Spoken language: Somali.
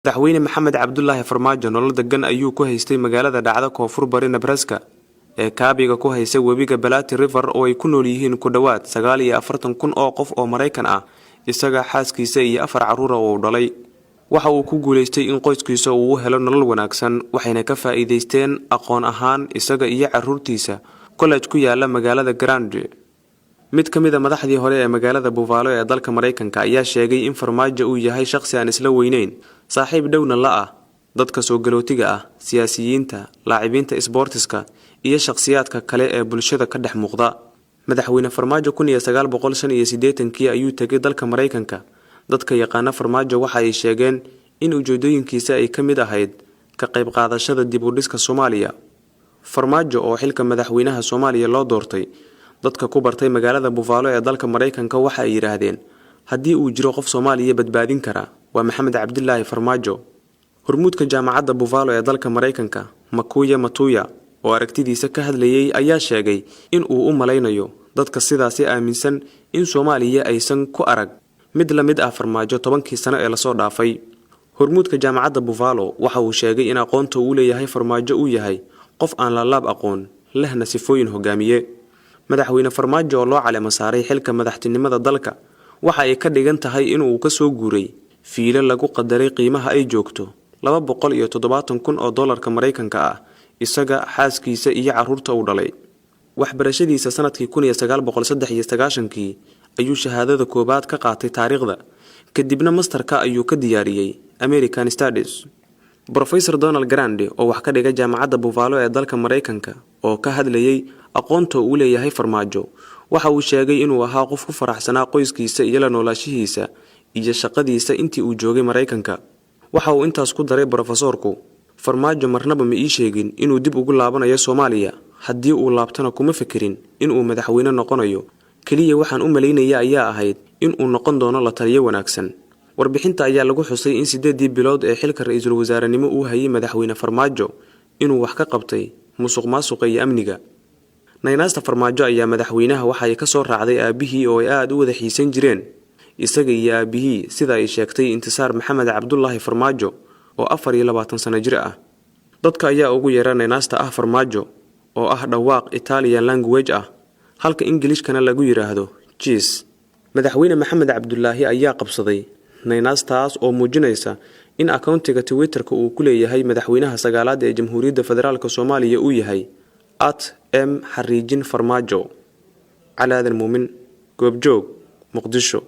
madaxweyne maxamed cabdullaahi farmaajo nolol degan ayuu ku haystay magaalada dhacda koonfur bari Nebraska ee kaabiga ku haysa webiga Platte River oo ay ku nool yihiin ku dhawaad 49,000 oo qof oo Mareykan ah isaga xaaskiisa iyo 4 caruur oo dhalay waxa uu ku guuleystay in qoyskiisa uu helo nolol wanaagsan waxayna ka faa'iideysteen aqoon ahaan isaga iyo caruurtiisa college ku yaala magaalada Grande mid kamid ah madaxdii hore ee magaalada Buffalo ee dalka Mareykanka ayaa sheegay in Farmaajo uu yahay shakhsi aan isla weynayn saaxiib dhowna la ah dadka soo galootiga ah siyaasiyiinta laacibiinta isboortiska iyo shakhsiyaadka kale ee bulshada ka dhex muuqda madaxweyne Farmaajo 1985 ayuu tagay dalka Mareykanka dadka yaqaana Farmaajo waxa ay sheegeen in ujeedooyinkiisa ay kamid ahayd ka qayb qaadashada dib u dhiska Soomaaliya Farmaajo oo xilka madaxweynaha Soomaaliya loo doortay dadka ku bartay magaalada Buffalo ee dalka Mareykanka waxa ay yiraahdeen haddii uu jiro qof Soomaaliya badbaadin kara waa Maxamed Cabdullaahi Farmaajo hormuudka jaamacadda Buffalo ee dalka Mareykanka Makuya Matuya oo aragtidiisa ka hadlayay ayaa sheegay in uu u maleynayo dadka sidaasi aaminsan in Soomaaliya aysan ku arag mid la mid ah Farmaajo 10 sano ee la soo dhaafay hormuudka jaamacadda Buffalo waxa uu sheegay in aqoonta uu leeyahay Farmaajo uu yahay qof aan la laab aqoon lehna sifooyin hogaamiye madaxweyne Farmaajo oo loo caleema saaray xilka madaxtinimada dalka waxa ay ka dhigan tahay in uu ka soo guuray fiilo lagu qadaray qiimaha ay joogto 270,000 oo dollarka Mareykanka ah isaga xaaskiisa iyo caruurta uu dhalay waxbarashadiisa sanadkii 1993 ayuu shahaadada koobaad ka qaatay taariikhda kadibna masterka ayuu ka diyaariyay American Studies Professor Donald Grande oo wax ka dhigay jaamacadda Buffalo ee dalka Mareykanka oo ka hadlayay aqoonta uu leeyahay Farmaajo waxa uu sheegay inuu ahaa qof ku faraxsanaa qoyskiisa iyo la noolaashihiisa iyo shaqadiisa intii uu joogay Mareykanka waxa uu intaas ku daray professorku Farmaajo marnaba ma ii sheegin inuu dib ugu laabanayo Soomaaliya haddii uu laabtana kuma fikirin inuu madaxweyne noqonayo kaliya waxaan u maleynaya ayaa ahayd inuu noqon doono la taliye wanaagsan warbixinta ayaa lagu xusay in 8 bilood ee xilka ra'iisul wasaarenimo uu hayay madaxweyne Farmaajo inuu wax ka qabtay musuqmaasuqa iyo amniga naynaasta Farmaajo ayaa madaxweynaha waxa ay ka soo raacday aabihii oo ay aad u wada xiisan jireen isaga iyo aabihii sida ay sheegtay Intisaar Maxamed Cabdullaahi Farmaajo oo 24 sano jir ah dadka ayaa ugu yeeray naynaasta ah Farmaajo oo ah dhawaaq Italian language ah halka Ingiriiskana lagu yiraahdo cheese madaxweyne Maxamed Cabdullaahi ayaa qabsaday naynaastaas oo muujinaysa in akoontiga Twitter-ka uu ku leeyahay madaxweynaha sagaalaad ee Jamhuuriyadda Federaalka Soomaaliya uu yahay @m_Farmaajo Calaadan Muumin Goobjoog Muqdisho